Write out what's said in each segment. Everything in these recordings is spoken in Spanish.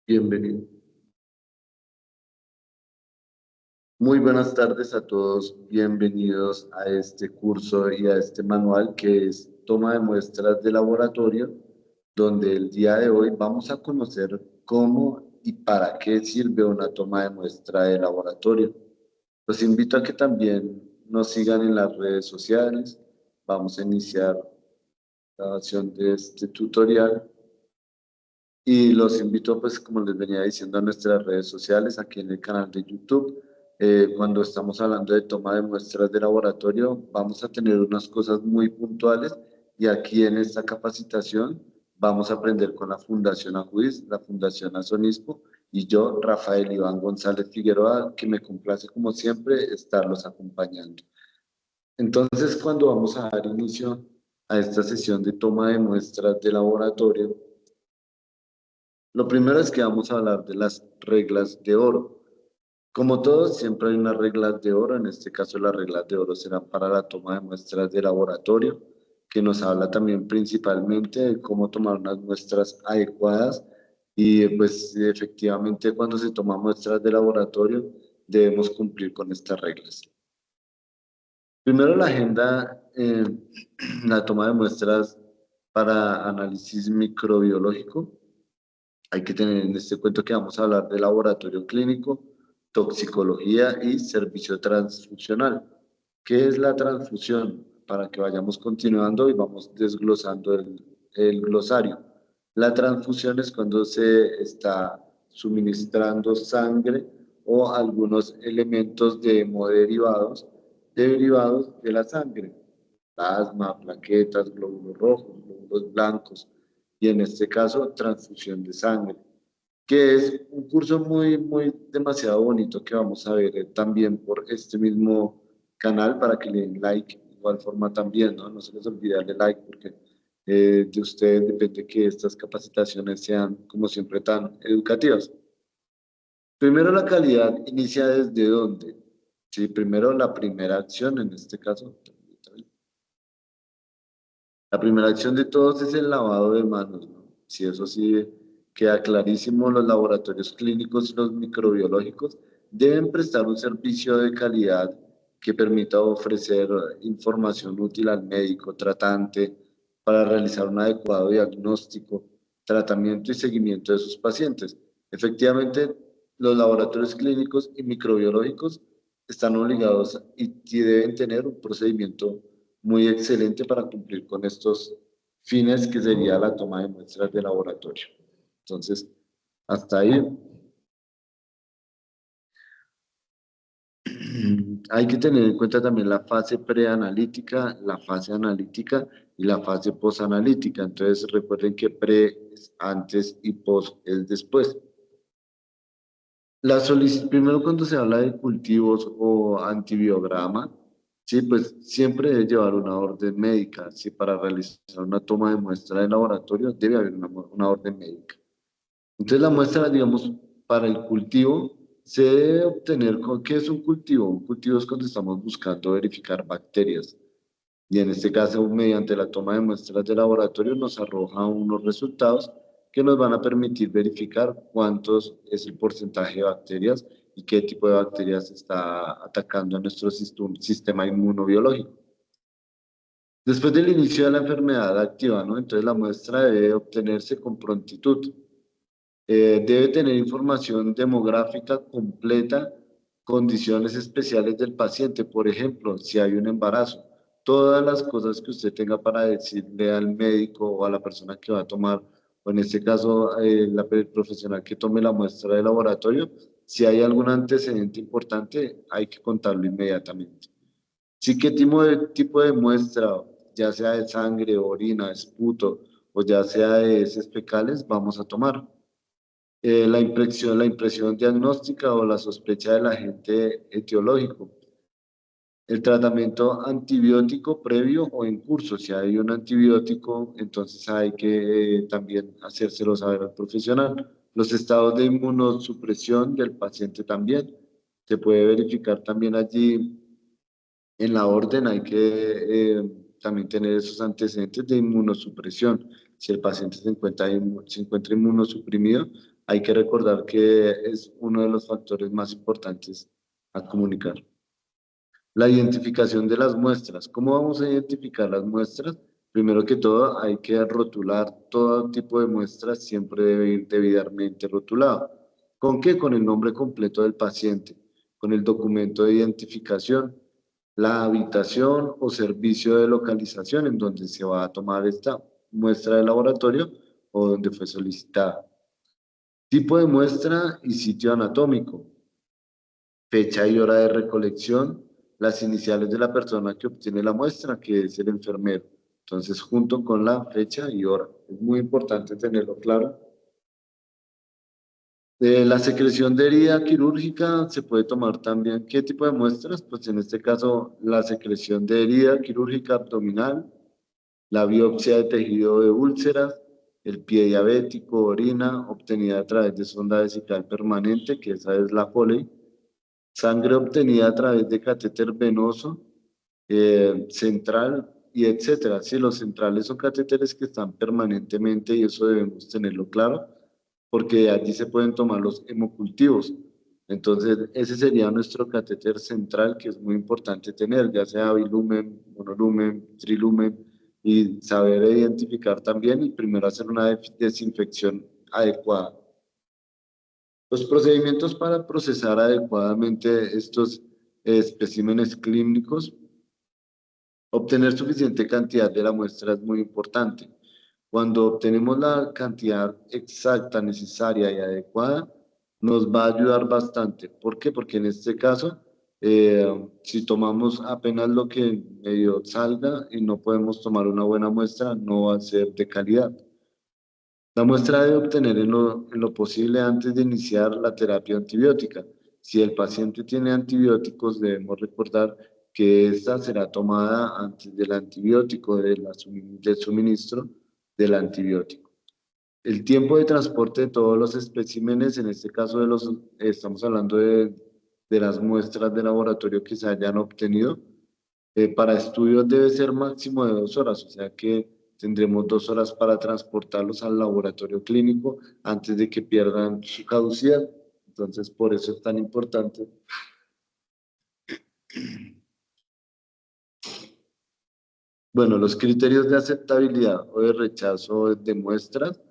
Bienvenido. Muy buenas tardes a todos. Bienvenidos a este curso y a este manual que es toma de muestras de laboratorio, donde el día de hoy vamos a conocer cómo y para qué sirve una toma de muestra de laboratorio. Los invito a que también nos sigan en las redes sociales. Vamos a iniciar la grabación de este tutorial. Y los invito, pues, como les venía diciendo, a nuestras redes sociales, aquí en el canal de YouTube. Cuando estamos hablando de toma de muestras de laboratorio, vamos a tener unas cosas muy puntuales y aquí en esta capacitación vamos a aprender con la Fundación Ajuis, la Fundación Azonispo y yo, Rafael Iván González Figueroa, que me complace como siempre estarlos acompañando. Entonces, cuando vamos a dar inicio a esta sesión de toma de muestras de laboratorio, lo primero es que vamos a hablar de las reglas de oro. Como todos, siempre hay unas reglas de oro. En este caso, las reglas de oro serán para la toma de muestras de laboratorio, que nos habla también principalmente de cómo tomar unas muestras adecuadas. Y pues efectivamente, cuando se toman muestras de laboratorio, debemos cumplir con estas reglas. Primero, la agenda, la toma de muestras para análisis microbiológico. Hay que tener en este cuento que vamos a hablar de laboratorio clínico, toxicología y servicio transfusional. ¿Qué es la transfusión? Para que vayamos continuando y vamos desglosando el glosario. La transfusión es cuando se está suministrando sangre o algunos elementos de hemoderivados derivados de la sangre, plasma, plaquetas, glóbulos rojos, glóbulos blancos y en este caso transfusión de sangre, que es un curso muy demasiado bonito que vamos a ver también por este mismo canal para que le den like, de igual forma también, ¿no? No se les olvide darle like porque de ustedes depende que estas capacitaciones sean como siempre tan educativas. Primero la calidad inicia desde dónde, sí, primero la primera acción en este caso. La primera acción de todos es el lavado de manos, ¿no? Si eso sí queda clarísimo, los laboratorios clínicos y los microbiológicos deben prestar un servicio de calidad que permita ofrecer información útil al médico tratante para realizar un adecuado diagnóstico, tratamiento y seguimiento de sus pacientes. Efectivamente, los laboratorios clínicos y microbiológicos están obligados y deben tener un procedimiento muy excelente para cumplir con estos fines que sería la toma de muestras de laboratorio. Entonces, hasta ahí hay que tener en cuenta también la fase preanalítica, la fase analítica y la fase posanalítica. Entonces, recuerden que pre es antes y post es después. Primero cuando se habla de cultivos o antibiograma, sí, pues siempre debe llevar una orden médica. Sí, para realizar una toma de muestra de laboratorio debe haber una orden médica. Entonces la muestra, digamos, para el cultivo se debe obtener con qué es un cultivo. Un cultivo es cuando estamos buscando verificar bacterias. Y en este caso, mediante la toma de muestras de laboratorio, nos arroja unos resultados que nos van a permitir verificar cuántos es el porcentaje de bacterias y qué tipo de bacterias está atacando a nuestro sistema inmunobiológico. Después del inicio de la enfermedad activa, ¿no? Entonces la muestra debe obtenerse con prontitud. Debe tener información demográfica completa, condiciones especiales del paciente, por ejemplo, si hay un embarazo, todas las cosas que usted tenga para decirle al médico o a la persona que va a tomar, o en este caso el profesional que tome la muestra de laboratorio, si hay algún antecedente importante, hay que contarlo inmediatamente. Sí, qué tipo de muestra, ya sea de sangre, orina, esputo, o ya sea de heces fecales, vamos a tomar la impresión diagnóstica o la sospecha del agente etiológico, el tratamiento antibiótico previo o en curso. Si hay un antibiótico, entonces hay que también hacérselo saber al profesional. Los estados de inmunosupresión del paciente también. Se puede verificar también allí en la orden, hay que también tener esos antecedentes de inmunosupresión. Si el paciente se encuentra inmunosuprimido, hay que recordar que es uno de los factores más importantes a comunicar. La identificación de las muestras. ¿Cómo vamos a identificar las muestras? Primero que todo, hay que rotular todo tipo de muestras, siempre debe ir debidamente rotulado. ¿Con qué? Con el nombre completo del paciente, con el documento de identificación, la habitación o servicio de localización en donde se va a tomar esta muestra de laboratorio o donde fue solicitada. Tipo de muestra y sitio anatómico, fecha y hora de recolección, las iniciales de la persona que obtiene la muestra, que es el enfermero. Entonces, junto con la fecha y hora. Es muy importante tenerlo claro. De la secreción de herida quirúrgica se puede tomar también qué tipo de muestras, pues en este caso la secreción de herida quirúrgica abdominal, la biopsia de tejido de úlceras, el pie diabético, orina obtenida a través de sonda vesical permanente, que esa es la Foley, sangre obtenida a través de catéter venoso, central y etcétera. Sí, los centrales son catéteres que están permanentemente y eso debemos tenerlo claro, porque allí se pueden tomar los hemocultivos. Entonces, ese sería nuestro catéter central, que es muy importante tener, ya sea bilumen, monolumen, trilumen, y saber identificar también y primero hacer una desinfección adecuada. Los procedimientos para procesar adecuadamente estos especímenes clínicos, obtener suficiente cantidad de la muestra es muy importante. Cuando obtenemos la cantidad exacta, necesaria y adecuada, nos va a ayudar bastante. ¿Por qué? Porque en este caso, si tomamos apenas lo que medio salga y no podemos tomar una buena muestra, no va a ser de calidad. La muestra debe obtener en lo posible antes de iniciar la terapia antibiótica. Si el paciente tiene antibióticos, debemos recordar que esta será tomada antes del antibiótico, del suministro del antibiótico. El tiempo de transporte de todos los especímenes, en este caso estamos hablando de las muestras de laboratorio que se hayan obtenido, para estudios debe ser máximo de 2 horas, o sea que tendremos 2 horas para transportarlos al laboratorio clínico antes de que pierdan su caducidad. Entonces, por eso es tan importante. Bueno, los criterios de aceptabilidad o de rechazo de muestras,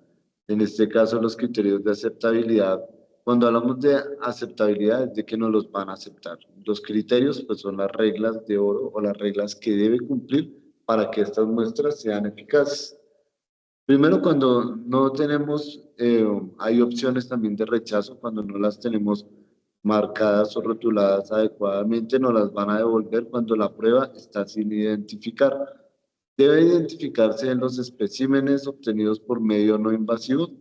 en este caso los criterios de aceptabilidad, cuando hablamos de aceptabilidad es de que no los van a aceptar. Los criterios pues son las reglas de oro o las reglas que debe cumplir para que estas muestras sean eficaces. Primero, cuando no tenemos, hay opciones también de rechazo, cuando no las tenemos marcadas o rotuladas adecuadamente, nos las van a devolver cuando la prueba está sin identificar. Debe identificarse en los especímenes obtenidos por medio no invasivo,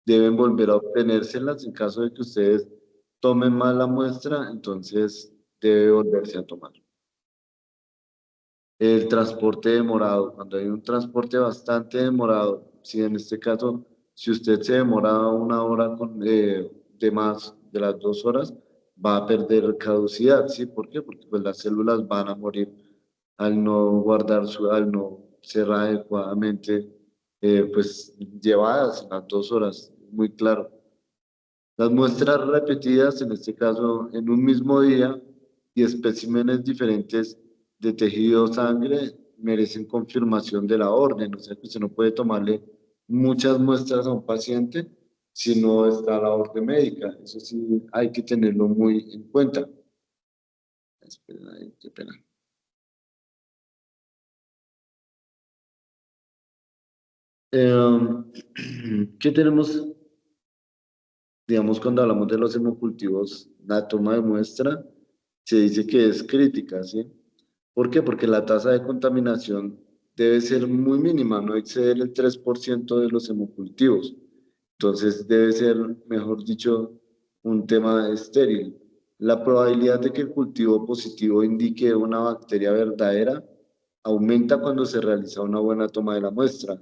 deben volver a obtenérselas en caso de que ustedes tomen mal la muestra, entonces debe volverse a tomar. El transporte demorado, cuando hay un transporte bastante demorado, si en este caso, si usted se demora 1 hora de más de las 2 horas, va a perder caducidad, ¿sí? ¿Por qué? Porque pues, las células van a morir al no ser adecuadamente pues, llevadas las 2 horas, muy claro. Las muestras repetidas, en este caso en un mismo día, y especímenes diferentes de tejido o sangre, merecen confirmación de la orden. O sea que usted no puede tomarle muchas muestras a un paciente si no está la orden médica. Eso sí hay que tenerlo muy en cuenta. Espera, ay, qué pena. ¿Qué tenemos, digamos, cuando hablamos de los hemocultivos? La toma de muestra se dice que es crítica, ¿sí? ¿Por qué? Porque la tasa de contaminación debe ser muy mínima, no exceder el 3% de los hemocultivos. Entonces debe ser, mejor dicho, un tema estéril. La probabilidad de que el cultivo positivo indique una bacteria verdadera aumenta cuando se realiza una buena toma de la muestra.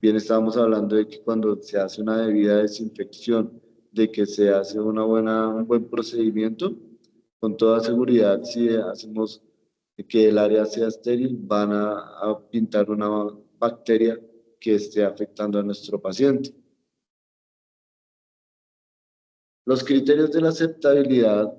Bien, estábamos hablando de que cuando se hace una debida desinfección, de que se hace un buen procedimiento, con toda seguridad, si hacemos que el área sea estéril, van a pintar una bacteria que esté afectando a nuestro paciente. Los criterios de la aceptabilidad,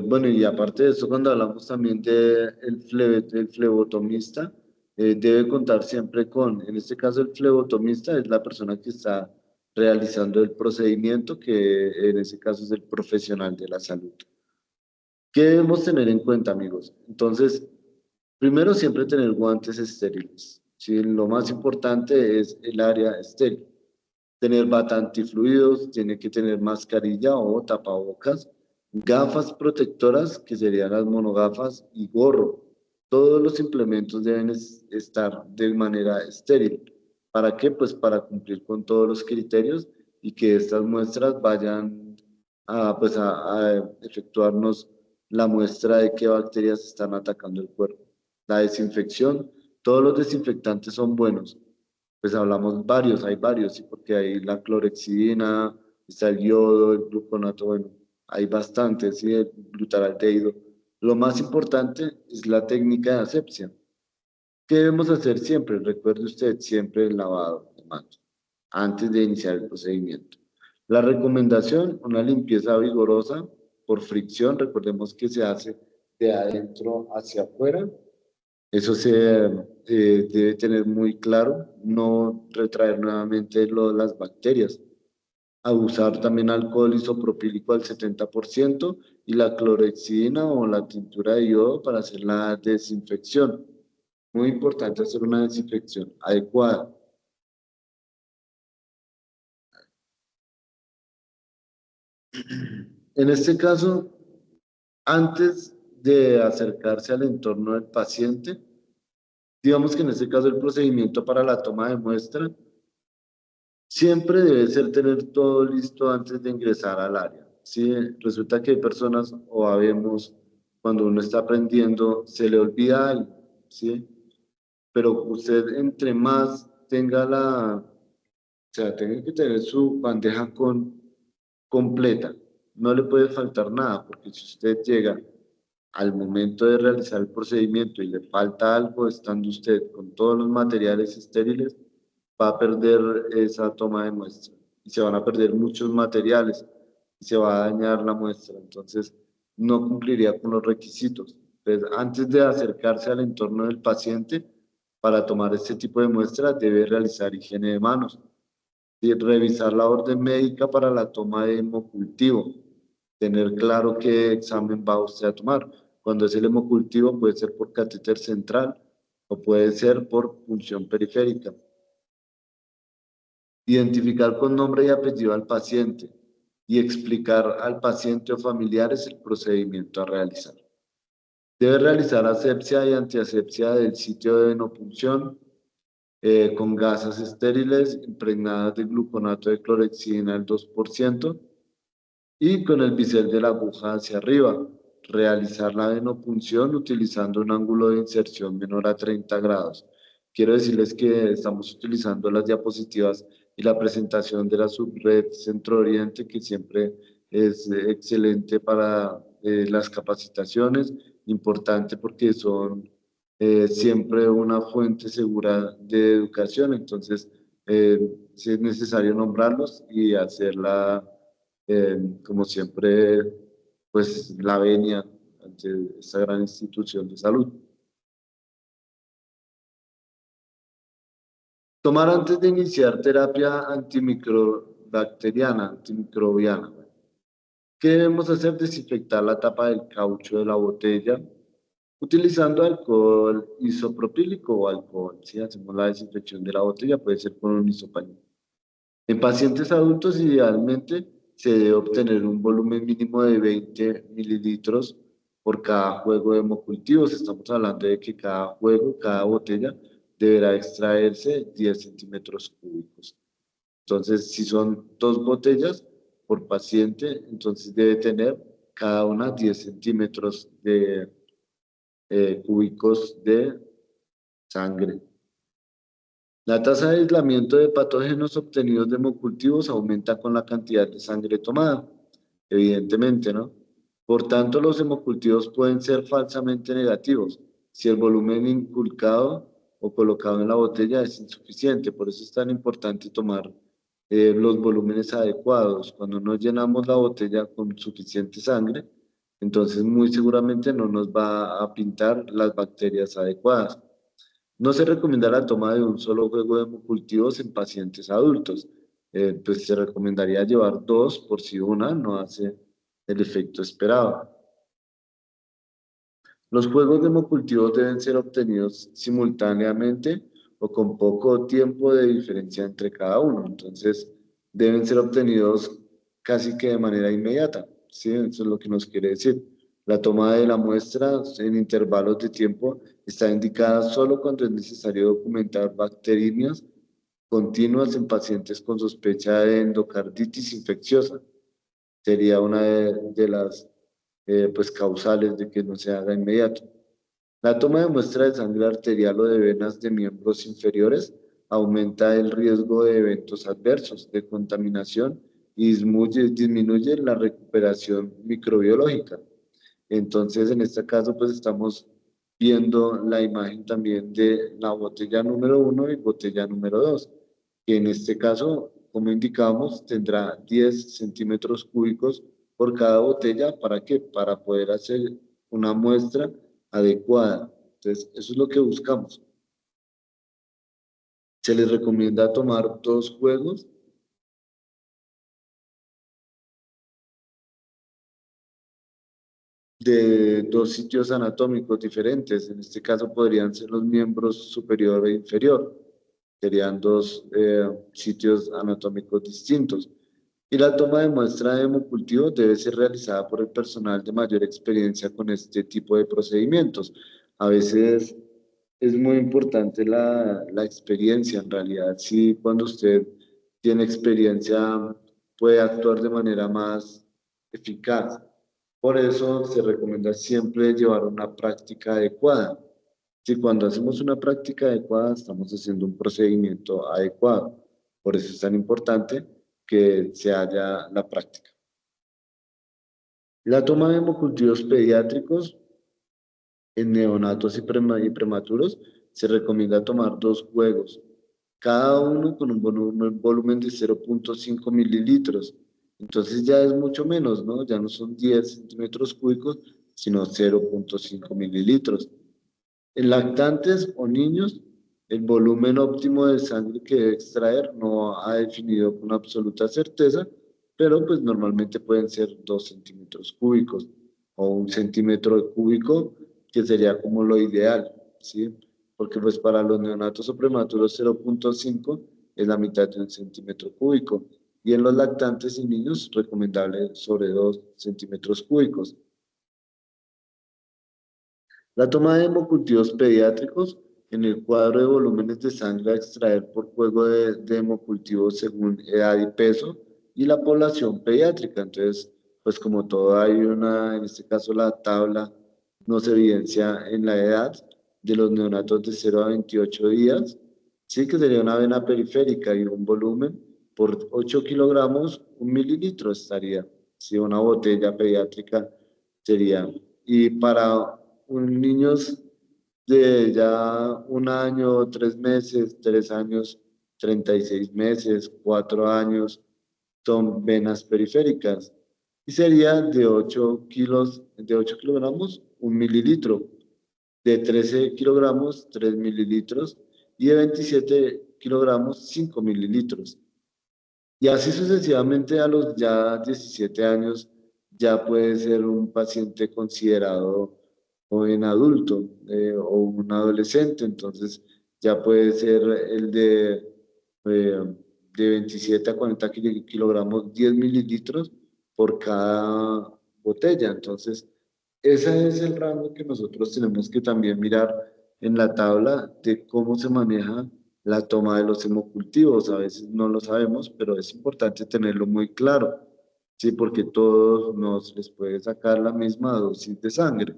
bueno, y aparte de eso, cuando hablamos también de el flebotomista, debe contar siempre con, en este caso el flebotomista es la persona que está realizando el procedimiento, que en ese caso es el profesional de la salud. ¿Qué debemos tener en cuenta, amigos? Entonces, primero siempre tener guantes estériles. ¿Sí? Lo más importante es el área estéril. Tener bata antifluidos, tiene que tener mascarilla o tapabocas, gafas protectoras, que serían las monogafas, y gorro. Todos los implementos deben estar de manera estéril. ¿Para qué? Pues para cumplir con todos los criterios y que estas muestras vayan pues a efectuarnos la muestra de qué bacterias están atacando el cuerpo. La desinfección, todos los desinfectantes son buenos, pues hablamos varios, hay varios, sí, porque hay la clorexidina, está el yodo, el gluconato, bueno, hay bastantes, sí, el glutaraldehído. Lo más importante es la técnica de asepsia. ¿Qué debemos hacer siempre? Recuerde usted siempre el lavado de manos antes de iniciar el procedimiento. La recomendación, una limpieza vigorosa por fricción, recordemos que se hace de adentro hacia afuera, eso se debe tener muy claro, no retraer nuevamente las bacterias. Abusar también alcohol isopropílico al 70% y la clorexidina o la tintura de yodo para hacer la desinfección. Muy importante hacer una desinfección adecuada. En este caso, antes de acercarse al entorno del paciente, digamos que en este caso el procedimiento para la toma de muestra siempre debe ser tener todo listo antes de ingresar al área. Si resulta que hay personas o habemos, cuando uno está aprendiendo, se le olvida algo, ¿sí? Pero usted entre más tenga o sea, tenga que tener su bandeja completa. No le puede faltar nada, porque si usted llega al momento de realizar el procedimiento y le falta algo, estando usted con todos los materiales estériles, va a perder esa toma de muestra y se van a perder muchos materiales y se va a dañar la muestra. Entonces, no cumpliría con los requisitos. Entonces, antes de acercarse al entorno del paciente para tomar este tipo de muestras, debe realizar higiene de manos y revisar la orden médica para la toma de hemocultivo, tener claro qué examen va usted a tomar. Cuando es el hemocultivo puede ser por catéter central o puede ser por punción periférica. Identificar con nombre y apellido al paciente y explicar al paciente o familiares el procedimiento a realizar. Debe realizar asepsia y antiasepsia del sitio de venopunción con gasas estériles impregnadas de gluconato de clorexidina al 2% y con el bisel de la aguja hacia arriba. Realizar la venopunción utilizando un ángulo de inserción menor a 30 grados. Quiero decirles que estamos utilizando las diapositivas y la presentación de la subred Centro Oriente, que siempre es excelente para las capacitaciones, importante porque son siempre una fuente segura de educación, entonces sí es necesario nombrarlos y hacerla como siempre, pues la venia ante esta gran institución de salud. Tomar antes de iniciar terapia antimicrobacteriana, antimicrobiana. ¿Qué debemos hacer? Desinfectar la tapa del caucho de la botella utilizando alcohol isopropílico o alcohol. Si hacemos la desinfección de la botella, puede ser con un isopañol. En pacientes adultos, idealmente, se debe obtener un volumen mínimo de 20 mililitros por cada juego de hemocultivos. Estamos hablando de que cada juego, cada botella, deberá extraerse 10 centímetros cúbicos. Entonces, si son dos botellas por paciente, entonces debe tener cada una 10 centímetros de cúbicos de sangre. La tasa de aislamiento de patógenos obtenidos de hemocultivos aumenta con la cantidad de sangre tomada, evidentemente, ¿no? Por tanto, los hemocultivos pueden ser falsamente negativos si el volumen inculcado o colocado en la botella es insuficiente. Por eso es tan importante tomar los volúmenes adecuados. Cuando no llenamos la botella con suficiente sangre, entonces muy seguramente no nos va a pintar las bacterias adecuadas. No se recomienda la toma de un solo juego de hemocultivos en pacientes adultos. Pues se recomendaría llevar dos por si una no hace el efecto esperado. Los juegos de hemocultivos deben ser obtenidos simultáneamente o con poco tiempo de diferencia entre cada uno. Entonces, deben ser obtenidos casi que de manera inmediata. ¿Sí? Eso es lo que nos quiere decir. La toma de la muestra en intervalos de tiempo está indicada solo cuando es necesario documentar bacterias continuas en pacientes con sospecha de endocarditis infecciosa. Sería una de las pues, causales de que no se haga inmediato. La toma de muestra de sangre arterial o de venas de miembros inferiores aumenta el riesgo de eventos adversos, de contaminación y disminuye la recuperación microbiológica. Entonces, en este caso, pues estamos viendo la imagen también de la botella número uno y botella número 2, que en este caso, como indicamos, tendrá 10 centímetros cúbicos por cada botella. ¿Para qué? Para poder hacer una muestra adecuada. Entonces, eso es lo que buscamos. Se les recomienda tomar dos juegos de dos sitios anatómicos diferentes. En este caso podrían ser los miembros superior e inferior. Serían dos sitios anatómicos distintos. Y la toma de muestra de hemocultivo debe ser realizada por el personal de mayor experiencia con este tipo de procedimientos. A veces es muy importante la experiencia, en realidad. Sí, cuando usted tiene experiencia, puede actuar de manera más eficaz. Por eso se recomienda siempre llevar una práctica adecuada. Si cuando hacemos una práctica adecuada, estamos haciendo un procedimiento adecuado. Por eso es tan importante que se haya la práctica. La toma de hemocultivos pediátricos en neonatos y prematuros se recomienda tomar dos juegos, cada uno con un volumen de 0,5 mililitros. Entonces ya es mucho menos, ¿no? Ya no son 10 centímetros cúbicos, sino 0,5 mililitros. En lactantes o niños, el volumen óptimo de sangre que debe extraer no ha definido con absoluta certeza, pero pues normalmente pueden ser 2 centímetros cúbicos o 1 centímetro cúbico, que sería como lo ideal, ¿sí? Porque pues para los neonatos o prematuros 0,5 es la mitad de 1 centímetro cúbico. Y en los lactantes y niños, recomendable sobre 2 centímetros cúbicos. La toma de hemocultivos pediátricos en el cuadro de volúmenes de sangre a extraer por juego de hemocultivos según edad y peso y la población pediátrica. Entonces, pues como todo hay una, en este caso la tabla nos evidencia en la edad de los neonatos de 0 a 28 días, sí que sería una vena periférica y un volumen por 8 kilogramos, 1 mililitro estaría, si una botella pediátrica sería. Y para niños de ya 1 año, 3 meses, 3 años, 36 meses, 4 años, son venas periféricas. Y sería de 8 kilos, de 8 kilogramos, 1 mililitro. De 13 kilogramos, 3 mililitros. Y de 27 kilogramos, 5 mililitros. Y así sucesivamente a los ya 17 años ya puede ser un paciente considerado joven adulto o un adolescente, entonces ya puede ser el de 27 a 40 kilogramos, 10 mililitros por cada botella. Entonces, ese es el rango que nosotros tenemos que también mirar en la tabla de cómo se maneja la toma de los hemocultivos. A veces no lo sabemos, pero es importante tenerlo muy claro, ¿sí? Porque todos nos les puede sacar la misma dosis de sangre.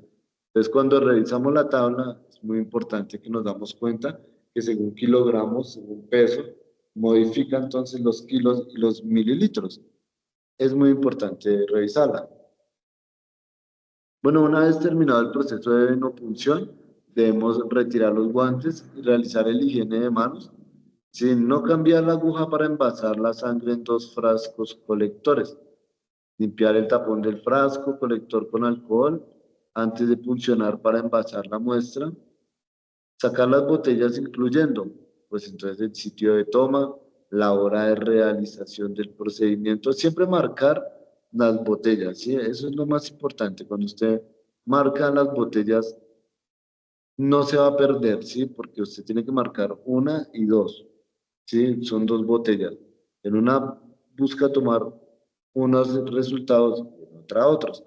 Entonces, cuando revisamos la tabla, es muy importante que nos damos cuenta que según kilogramos, según peso, modifica entonces los kilos y los mililitros. Es muy importante revisarla. Bueno, una vez terminado el proceso de venopunción, debemos retirar los guantes y realizar el higiene de manos. Sí, no cambiar la aguja para envasar la sangre en dos frascos colectores. Limpiar el tapón del frasco colector con alcohol antes de puncionar para envasar la muestra. Sacar las botellas incluyendo, pues entonces el sitio de toma, la hora de realización del procedimiento. Siempre marcar las botellas, ¿sí? Eso es lo más importante. Cuando usted marca las botellas, no se va a perder, ¿sí? Porque usted tiene que marcar una y dos, ¿sí? Son dos botellas. En una busca tomar unos resultados y en otra otros.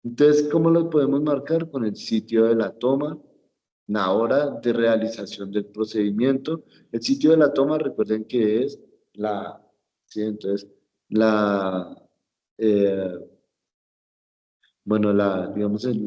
Entonces, ¿cómo los podemos marcar? Con el sitio de la toma, la hora de realización del procedimiento. El sitio de la toma, recuerden que es la, ¿sí? Entonces, la, eh, bueno, digamos, el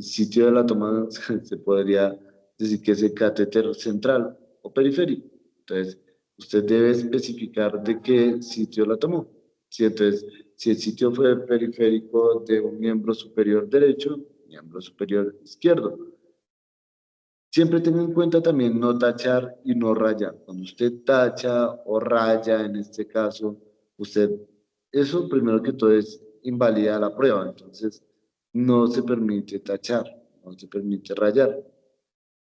sitio de la toma se podría decir que es el catéter central o periférico. Entonces, usted debe especificar de qué sitio la tomó. Si entonces, si el sitio fue periférico de un miembro superior derecho, miembro superior izquierdo. Siempre tenga en cuenta también no tachar y no rayar. Cuando usted tacha o raya, en este caso, usted, eso primero que todo es invalida la prueba. Entonces, no se permite tachar, no se permite rayar.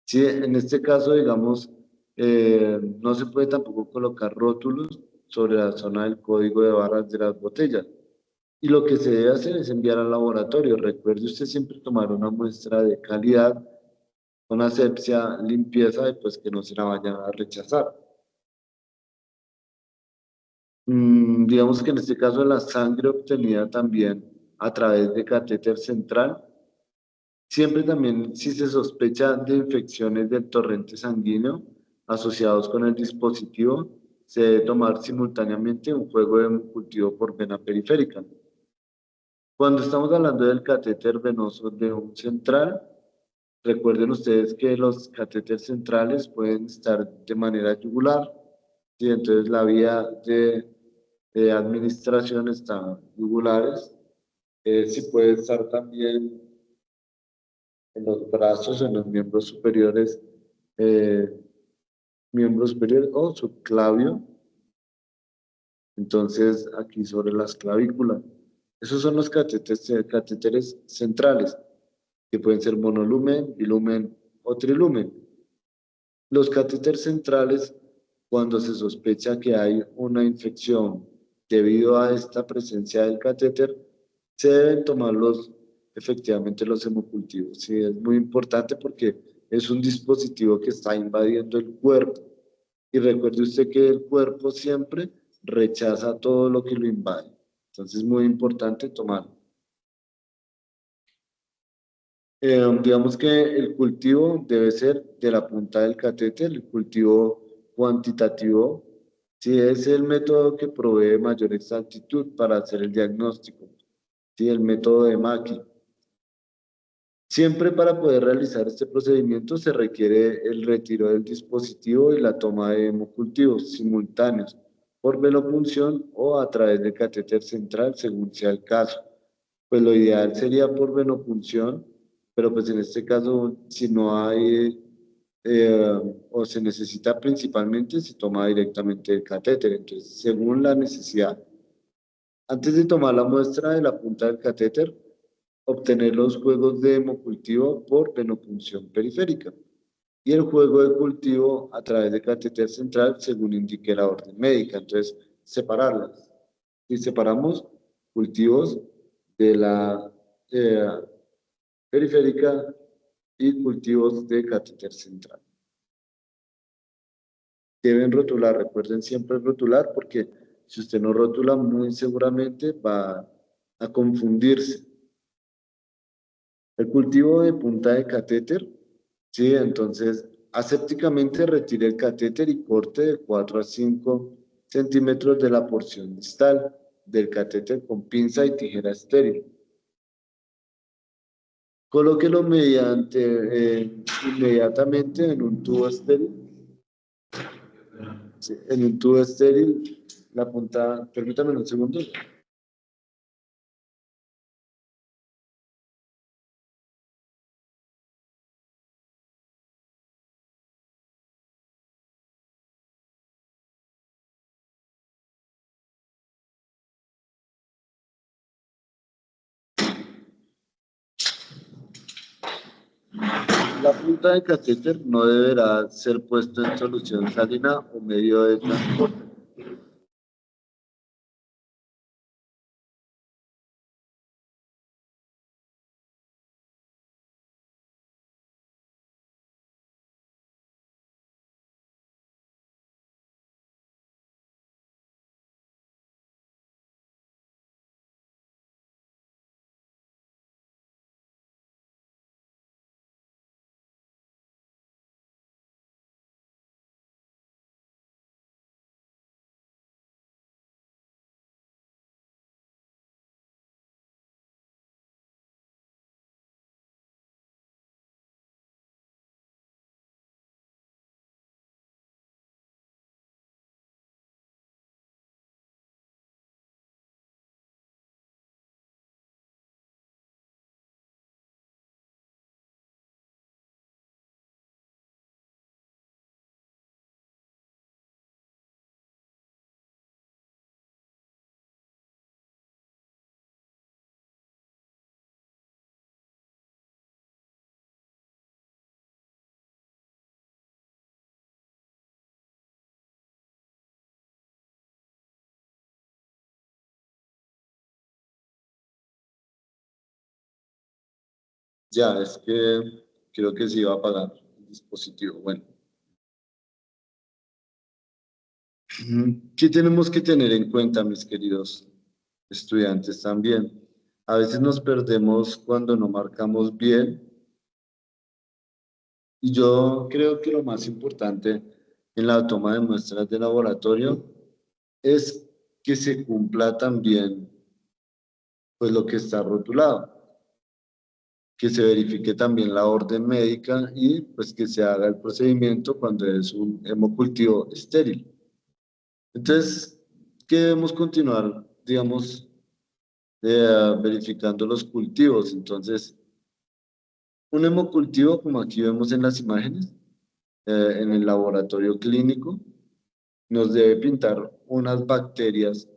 Sí, en este caso, digamos, no se puede tampoco colocar rótulos sobre la zona del código de barras de las botellas. Y lo que se debe hacer es enviar al laboratorio. Recuerde usted siempre tomar una muestra de calidad con asepsia, limpieza y pues que no se la vayan a rechazar. Digamos que en este caso la sangre obtenida también a través de catéter central, siempre también si se sospecha de infecciones del torrente sanguíneo asociados con el dispositivo, se debe tomar simultáneamente un juego de cultivo por vena periférica. Cuando estamos hablando del catéter venoso de un central, recuerden ustedes que los catéteres centrales pueden estar de manera yugular, ¿sí? Entonces la vía de administración está yugulares, sí puede estar también en los brazos, en los eh, miembros superiores o subclavio, entonces aquí sobre las clavículas. Esos son los catéteres centrales, que pueden ser monolumen, bilumen o trilumen. Los catéteres centrales, cuando se sospecha que hay una infección debido a esta presencia del catéter, se deben tomar efectivamente los hemocultivos. Sí, es muy importante porque es un dispositivo que está invadiendo el cuerpo. Y recuerde usted que el cuerpo siempre rechaza todo lo que lo invade. Entonces es muy importante tomarlo. Digamos que el cultivo debe ser de la punta del catéter, el cultivo cuantitativo, si es el método que provee mayor exactitud para hacer el diagnóstico, si el método de Mackey. Siempre para poder realizar este procedimiento se requiere el retiro del dispositivo y la toma de hemocultivos simultáneos por venopunción o a través del catéter central, según sea el caso. Pues lo ideal sería por venopunción, pero pues en este caso, si no hay eh, o se necesita principalmente, se toma directamente el catéter. Entonces, según la necesidad. Antes de tomar la muestra de la punta del catéter, obtener los juegos de hemocultivo por venopunción periférica y el juego de cultivo a través de catéter central según indique la orden médica. Entonces, separarlas. Y separamos cultivos de la eh, periférica y cultivos de catéter central. Deben rotular, recuerden siempre rotular porque si usted no rotula, muy seguramente va a confundirse. El cultivo de punta de catéter, sí, entonces asépticamente retire el catéter y corte de 4 a 5 centímetros de la porción distal del catéter con pinza y tijera estéril. Colóquelo inmediatamente en un tubo estéril. Sí, en un tubo estéril, la punta, permítame un segundo. La punta de catéter no deberá ser puesto en solución salina o medio de transporte. Ya, es que creo que sí va a apagar el dispositivo. Bueno, ¿qué tenemos que tener en cuenta, mis queridos estudiantes también? A veces nos perdemos cuando no marcamos bien y yo creo que lo más importante en la toma de muestras de laboratorio es que se cumpla también pues lo que está rotulado, que se verifique también la orden médica y pues que se haga el procedimiento cuando es un hemocultivo estéril. Entonces, ¿qué debemos continuar, digamos, verificando los cultivos? Entonces, un hemocultivo, como aquí vemos en las imágenes, en el laboratorio clínico, nos debe pintar unas bacterias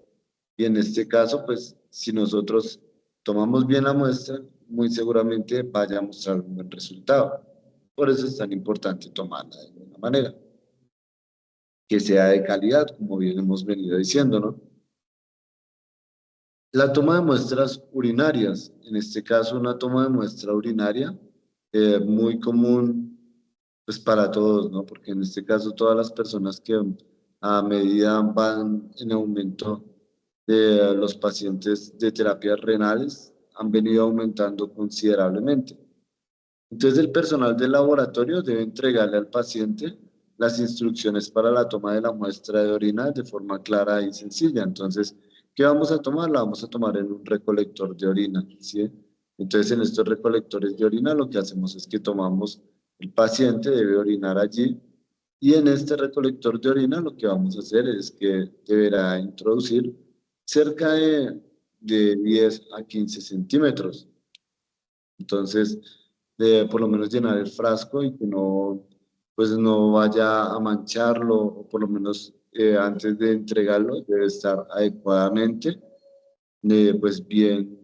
y en este caso, pues, si nosotros tomamos bien la muestra, muy seguramente vaya a mostrar un buen resultado. Por eso es tan importante tomarla de buena manera, que sea de calidad, como bien hemos venido diciendo, ¿no? La toma de muestras urinarias, en este caso una toma de muestra urinaria, muy común pues para todos, ¿no? Porque en este caso todas las personas que a medida van en aumento de los pacientes de terapias renales han venido aumentando considerablemente. Entonces el personal del laboratorio debe entregarle al paciente las instrucciones para la toma de la muestra de orina de forma clara y sencilla. Entonces, ¿qué vamos a tomar? La vamos a tomar en un recolector de orina, ¿sí? Entonces, en estos recolectores de orina lo que hacemos es que tomamos, el paciente debe orinar allí y en este recolector de orina lo que vamos a hacer es que deberá introducir cerca de 10 a 15 centímetros. Entonces, por lo menos llenar el frasco y que no, pues no vaya a mancharlo, o por lo menos antes de entregarlo debe estar adecuadamente, pues bien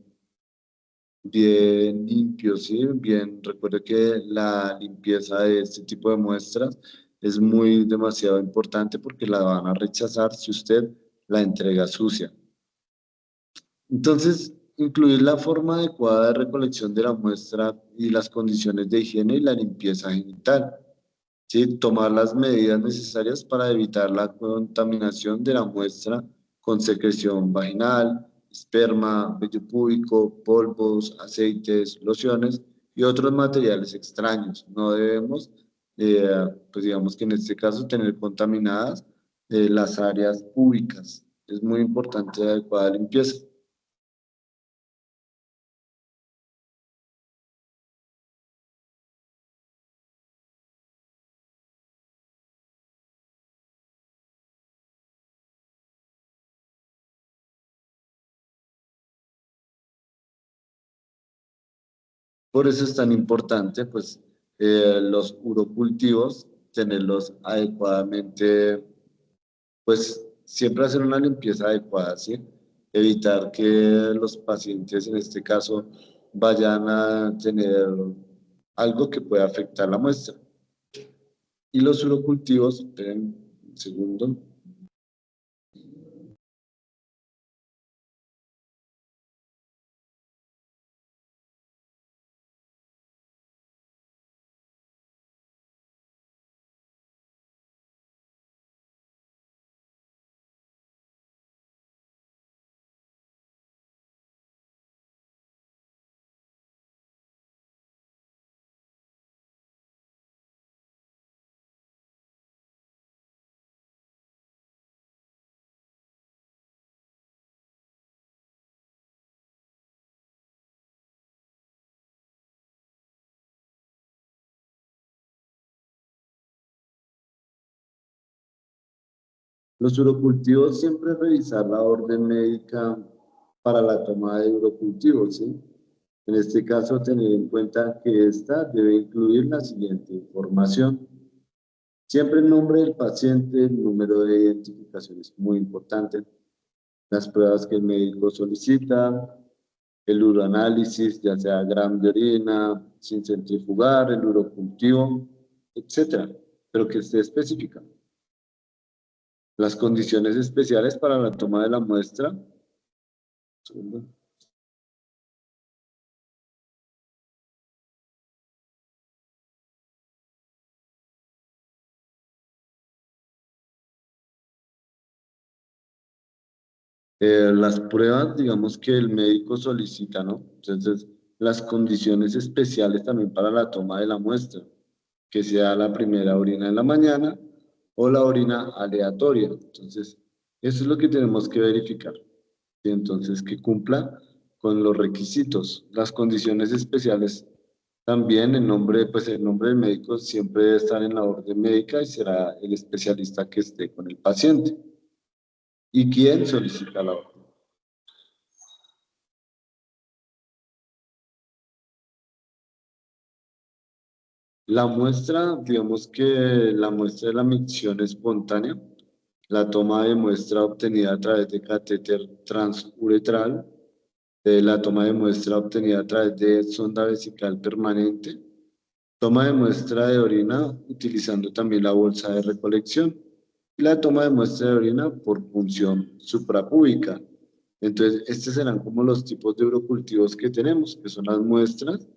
limpio, ¿sí? Bien, recuerde que la limpieza de este tipo de muestras es muy demasiado importante porque la van a rechazar si usted la entrega sucia. Entonces, incluir la forma adecuada de recolección de la muestra y las condiciones de higiene y la limpieza genital. ¿Sí? Tomar las medidas necesarias para evitar la contaminación de la muestra con secreción vaginal, esperma, vello púbico, polvos, aceites, lociones y otros materiales extraños. No debemos, pues digamos que en este caso, tener contaminadas las áreas públicas. Es muy importante la adecuada limpieza. Por eso es tan importante, pues, los urocultivos, tenerlos adecuadamente, pues, siempre hacer una limpieza adecuada, ¿sí? Evitar que los pacientes, en este caso, vayan a tener algo que puede afectar la muestra. Y los urocultivos, esperen un segundo. Los urocultivos siempre revisar la orden médica para la toma de urocultivos, ¿sí? En este caso, tener en cuenta que esta debe incluir la siguiente información. Siempre el nombre del paciente, el número de identificación es muy importante, las pruebas que el médico solicita, el uroanálisis, ya sea gram de orina, sin centrifugar, el urocultivo, etcétera, pero que esté específica. Las condiciones especiales para la toma de la muestra. Segundo. Las pruebas, digamos que el médico solicita, ¿no? Entonces, las condiciones especiales también para la toma de la muestra, que sea la primera orina en la mañana o la orina aleatoria. Entonces, eso es lo que tenemos que verificar. Y entonces, que cumpla con los requisitos. Las condiciones especiales también, pues el nombre del médico siempre debe estar en la orden médica y será el especialista que esté con el paciente. ¿Y quién solicita la orden? La muestra, digamos que la muestra de la micción espontánea, la toma de muestra obtenida a través de catéter transuretral, la toma de muestra obtenida a través de sonda vesical permanente, toma de muestra de orina utilizando también la bolsa de recolección y la toma de muestra de orina por punción suprapúbica. Entonces, estos serán como los tipos de urocultivos que tenemos, que son las muestras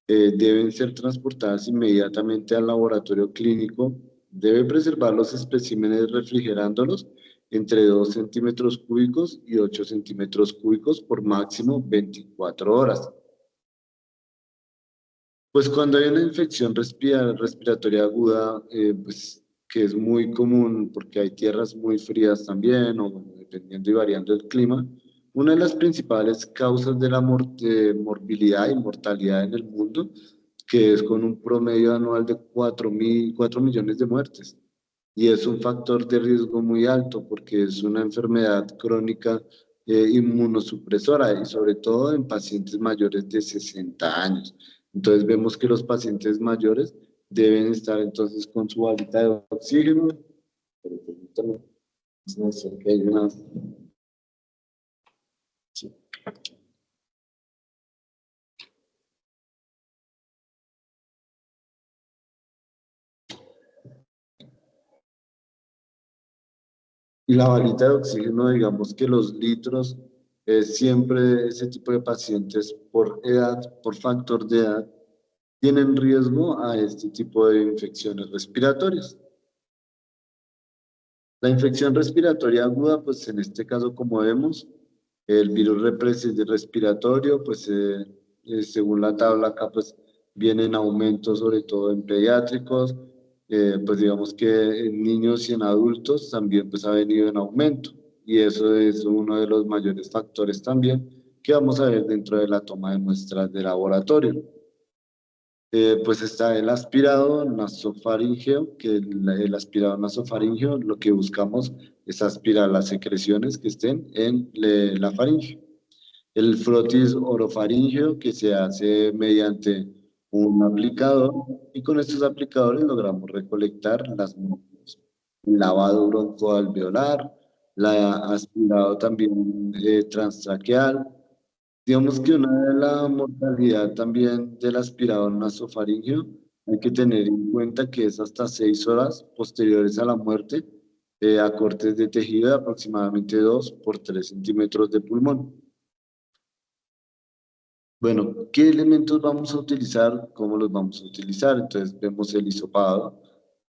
deben ser transportadas inmediatamente al laboratorio clínico. Debe preservar los especímenes refrigerándolos entre 2 centímetros cúbicos y 8 centímetros cúbicos por máximo 24 horas. Pues cuando hay una infección respiratoria aguda, pues que es muy común porque hay tierras muy frías también, o bueno, dependiendo y variando el clima, una de las principales causas de la morbilidad y mortalidad en el mundo, que es con un promedio anual de 4 millones de muertes. Y es un factor de riesgo muy alto porque es una enfermedad crónica inmunosupresora y sobre todo en pacientes mayores de 60 años. Entonces vemos que los pacientes mayores deben estar entonces con su balita de oxígeno. Pero permítame, no sé, que hay una... Sí. Y la balita de oxígeno, digamos que los litros, siempre ese tipo de pacientes por edad, por factor de edad, tienen riesgo a este tipo de infecciones respiratorias. La infección respiratoria aguda, pues en este caso, como vemos, el virus respiratorio, pues según la tabla acá, pues viene en aumento, sobre todo en pediátricos, pues digamos que en niños y en adultos también pues ha venido en aumento. Y eso es uno de los mayores factores también que vamos a ver dentro de la toma de muestras de laboratorio. Pues está el aspirado nasofaríngeo, que el aspirado nasofaríngeo lo que buscamos es aspirar las secreciones que estén en la faringe. El frotis orofaríngeo que se hace mediante un aplicador y con estos aplicadores logramos recolectar las muestras. El lavado broncoalveolar, la aspirado también transtraqueal, Digamos que una de la mortalidad también del aspirado nasofaríngeo, hay que tener en cuenta que es hasta 6 horas posteriores a la muerte, a cortes de tejido de aproximadamente 2 por 3 centímetros de pulmón. Bueno, ¿qué elementos vamos a utilizar? ¿Cómo los vamos a utilizar? Entonces vemos el hisopado,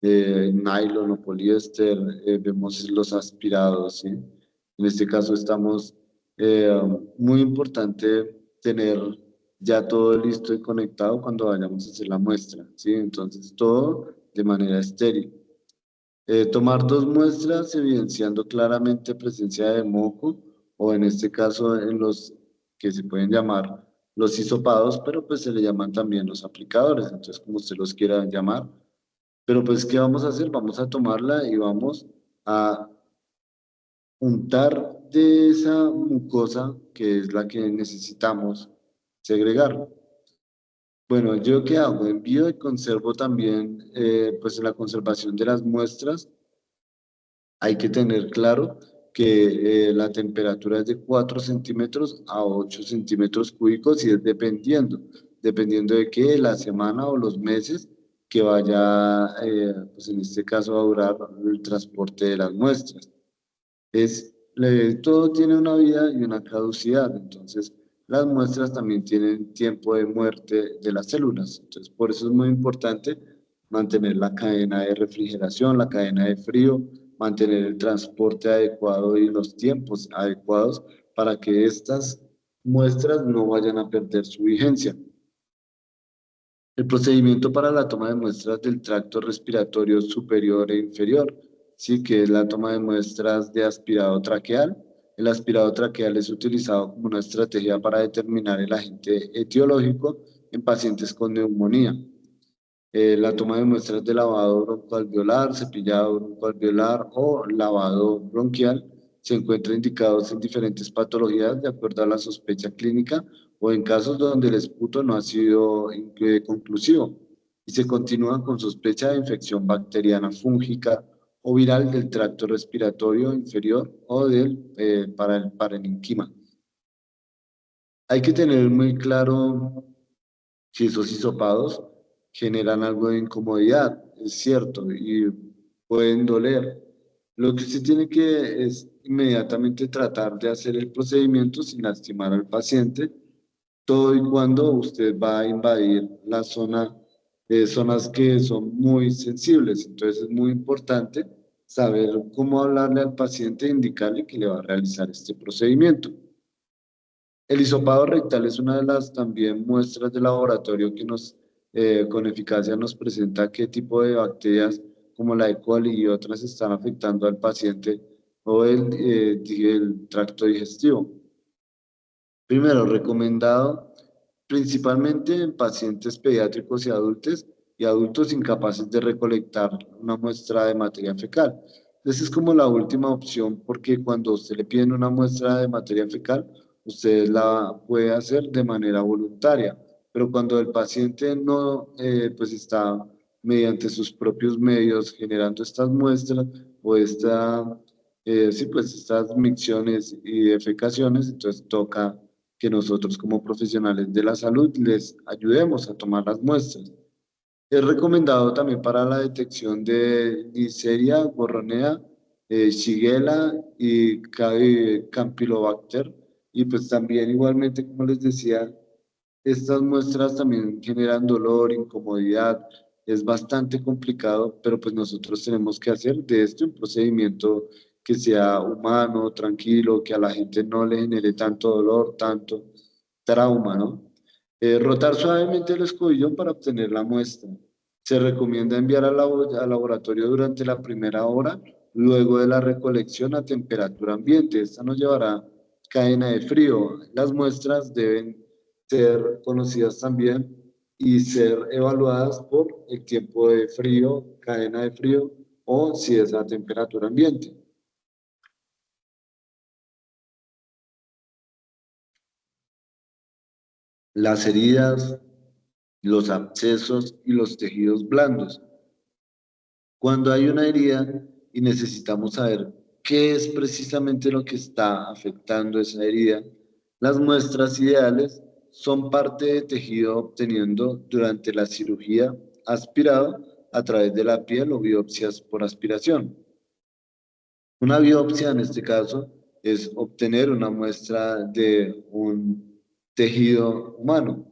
nylon o poliéster, vemos los aspirados, ¿sí? En este caso estamos, eh, muy importante tener ya todo listo y conectado cuando vayamos a hacer la muestra, ¿sí? Entonces todo de manera estéril. Tomar 2 muestras evidenciando claramente presencia de moco o en este caso en los que se pueden llamar los hisopados, pero pues se le llaman también los aplicadores, entonces como usted los quiera llamar. Pero pues, ¿qué vamos a hacer? Vamos a tomarla y vamos a untar de esa mucosa que es la que necesitamos segregar. Bueno, ¿yo qué hago? Envío y conservo también, pues en la conservación de las muestras. Hay que tener claro que la temperatura es de 4 centímetros a 8 centímetros cúbicos y es dependiendo de qué, la semana o los meses que vaya, pues en este caso, a durar el transporte de las muestras. Todo tiene una vida y una caducidad, entonces las muestras también tienen tiempo de muerte de las células. Entonces, por eso es muy importante mantener la cadena de refrigeración, la cadena de frío, mantener el transporte adecuado y los tiempos adecuados para que estas muestras no vayan a perder su vigencia. El procedimiento para la toma de muestras del tracto respiratorio superior e inferior, sí, que es la toma de muestras de aspirado traqueal. El aspirado traqueal es utilizado como una estrategia para determinar el agente etiológico en pacientes con neumonía. La toma de muestras de lavado broncoalveolar, cepillado broncoalveolar o lavado bronquial se encuentran indicados en diferentes patologías de acuerdo a la sospecha clínica o en casos donde el esputo no ha sido conclusivo y se continúa con sospecha de infección bacteriana, fúngica o viral del tracto respiratorio inferior o para el parenquima. Hay que tener muy claro si esos hisopados generan algo de incomodidad, es cierto, y pueden doler. Lo que usted tiene que es inmediatamente tratar de hacer el procedimiento sin lastimar al paciente, todo y cuando usted va a invadir la zona, zonas que son muy sensibles. Entonces es muy importante saber cómo hablarle al paciente e indicarle que le va a realizar este procedimiento. El hisopado rectal es una de las también muestras de laboratorio que con eficacia nos presenta qué tipo de bacterias como la E. coli y otras están afectando al paciente o el tracto digestivo. Primero, recomendado principalmente en pacientes pediátricos y adultos incapaces de recolectar una muestra de materia fecal. Esa es como la última opción porque cuando usted le piden una muestra de materia fecal, usted la puede hacer de manera voluntaria, pero cuando el paciente no, pues está mediante sus propios medios generando estas muestras o sí, pues estas micciones y defecaciones, entonces toca que nosotros como profesionales de la salud les ayudemos a tomar las muestras. Es recomendado también para la detección de Neisseria, Borronea, Shigella y Campylobacter. Y pues también igualmente, como les decía, estas muestras también generan dolor, incomodidad, es bastante complicado, pero pues nosotros tenemos que hacer de este un procedimiento que sea humano, tranquilo, que a la gente no le genere tanto dolor, tanto trauma, ¿no? Rotar suavemente el escobillón para obtener la muestra. Se recomienda enviar al laboratorio durante la primera hora, luego de la recolección a temperatura ambiente. Esta nos llevará cadena de frío. Las muestras deben ser conocidas también y ser evaluadas por el tiempo de frío, cadena de frío o si es a temperatura ambiente. Las heridas, los abscesos y los tejidos blandos. Cuando hay una herida y necesitamos saber qué es precisamente lo que está afectando esa herida, Las muestras ideales son parte de tejido obteniendo durante la cirugía aspirado a través de la piel o biopsias por aspiración. Una biopsia en este caso es obtener una muestra de un tejido humano,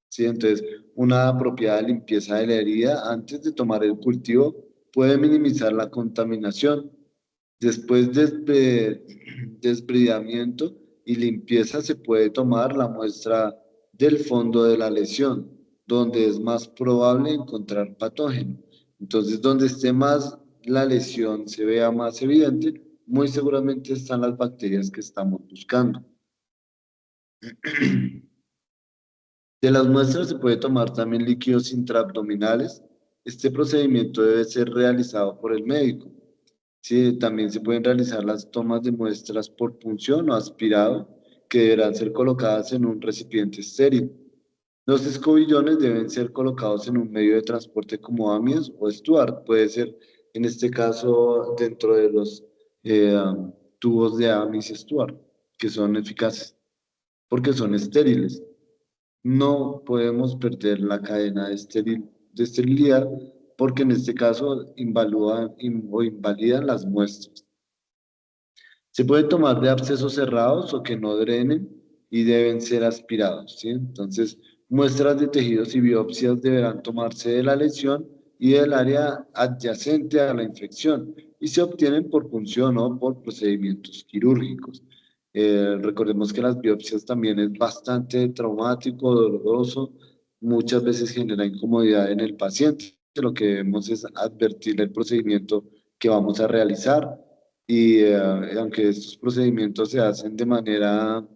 ¿sí? Entonces, una apropiada limpieza de la herida antes de tomar el cultivo puede minimizar la contaminación. Después de desbridamiento y limpieza se puede tomar la muestra del fondo de la lesión, donde es más probable encontrar patógeno. Entonces, donde esté más la lesión se vea más evidente, muy seguramente están las bacterias que estamos buscando. De las muestras se puede tomar también líquidos intraabdominales. Este procedimiento debe ser realizado por el médico. Sí, también se pueden realizar las tomas de muestras por punción o aspirado, que deberán ser colocadas en un recipiente estéril. Los escobillones deben ser colocados en un medio de transporte como AMIS o Stuart. Puede ser, en este caso, dentro de los tubos de AMIS y Stuart, que son eficaces, porque son estériles. No podemos perder la cadena de esterilidad, porque en este caso o invalidan las muestras. Se puede tomar de abscesos cerrados o que no drenen y deben ser aspirados, ¿sí? Entonces, muestras de tejidos y biopsias deberán tomarse de la lesión y del área adyacente a la infección y se obtienen por punción o por procedimientos quirúrgicos. Recordemos que las biopsias también es bastante traumático, doloroso, muchas veces genera incomodidad en el paciente. Lo que debemos es advertirle el procedimiento que vamos a realizar y aunque estos procedimientos se hacen de manera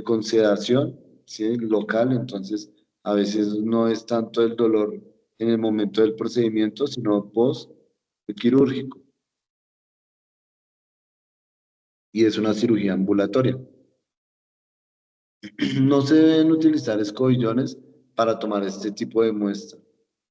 con sedación, ¿sí? Local, entonces a veces no es tanto el dolor en el momento del procedimiento, sino post quirúrgico y es una cirugía ambulatoria. No se deben utilizar escobillones para tomar este tipo de muestras.